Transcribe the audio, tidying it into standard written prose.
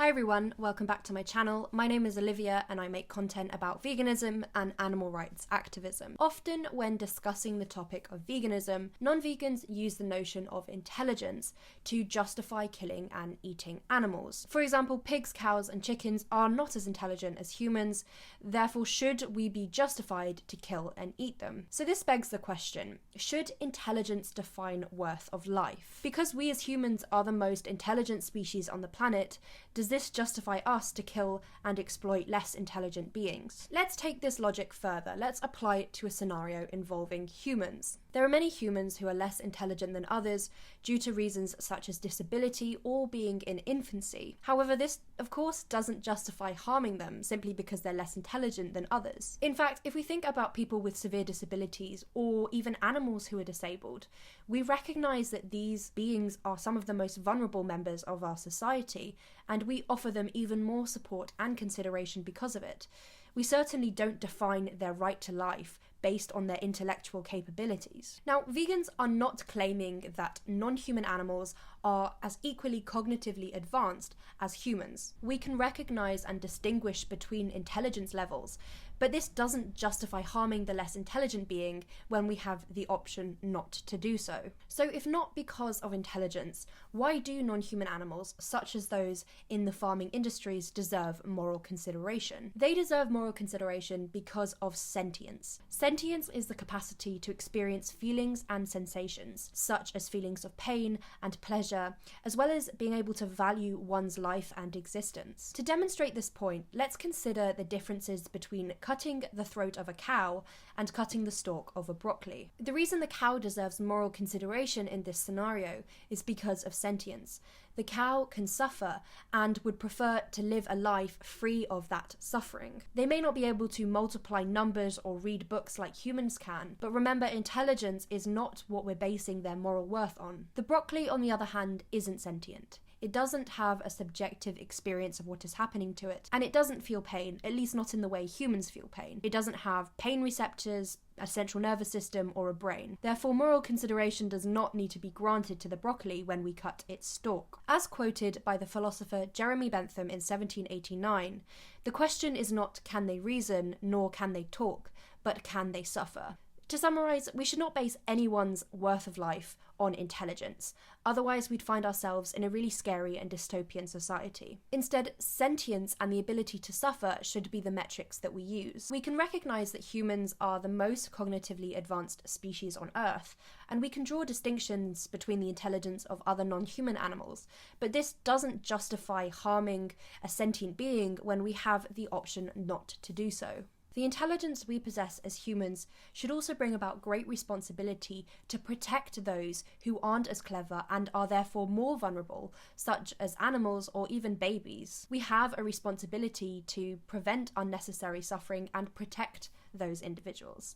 Hi everyone, welcome back to my channel. My name is Olivia and I make content about veganism and animal rights activism. Often when discussing the topic of veganism, non-vegans use the notion of intelligence to justify killing and eating animals. For example, pigs, cows and chickens are not as intelligent as humans, therefore should we be justified to kill and eat them? So this begs the question, should intelligence define worth of life? Because we as humans are the most intelligent species on the planet, does this justify us to kill and exploit less intelligent beings? Let's take this logic further. Let's apply it to a scenario involving humans. There are many humans who are less intelligent than others due to reasons such as disability or being in infancy. However, this of course doesn't justify harming them simply because they're less intelligent than others. In fact, if we think about people with severe disabilities or even animals who are disabled, we recognize that these beings are some of the most vulnerable members of our society, and we offer them even more support and consideration because of it. We certainly don't define their right to life based on their intellectual capabilities. Now, vegans are not claiming that non-human animals are as equally cognitively advanced as humans. We can recognize and distinguish between intelligence levels, but this doesn't justify harming the less intelligent being when we have the option not to do so. So if not because of intelligence, why do non-human animals, such as those in the farming industries, deserve moral consideration? They deserve moral consideration because of sentience. Sentience is the capacity to experience feelings and sensations, such as feelings of pain and pleasure, as well as being able to value one's life and existence. To demonstrate this point, let's consider the differences between cutting the throat of a cow and cutting the stalk of a broccoli. The reason the cow deserves moral consideration in this scenario is because of sentience. The cow can suffer and would prefer to live a life free of that suffering. They may not be able to multiply numbers or read books like humans can, but remember, intelligence is not what we're basing their moral worth on. The broccoli, on the other hand, isn't sentient. It doesn't have a subjective experience of what is happening to it, and it doesn't feel pain, at least not in the way humans feel pain. It doesn't have pain receptors, a central nervous system, or a brain. Therefore, moral consideration does not need to be granted to the broccoli when we cut its stalk. As quoted by the philosopher Jeremy Bentham in 1789, the question is not can they reason, nor can they talk, but can they suffer? To summarise, we should not base anyone's worth of life on intelligence, otherwise we'd find ourselves in a really scary and dystopian society. Instead, sentience and the ability to suffer should be the metrics that we use. We can recognise that humans are the most cognitively advanced species on Earth, and we can draw distinctions between the intelligence of other non-human animals, but this doesn't justify harming a sentient being when we have the option not to do so. The intelligence we possess as humans should also bring about great responsibility to protect those who aren't as clever and are therefore more vulnerable, such as animals or even babies. We have a responsibility to prevent unnecessary suffering and protect those individuals.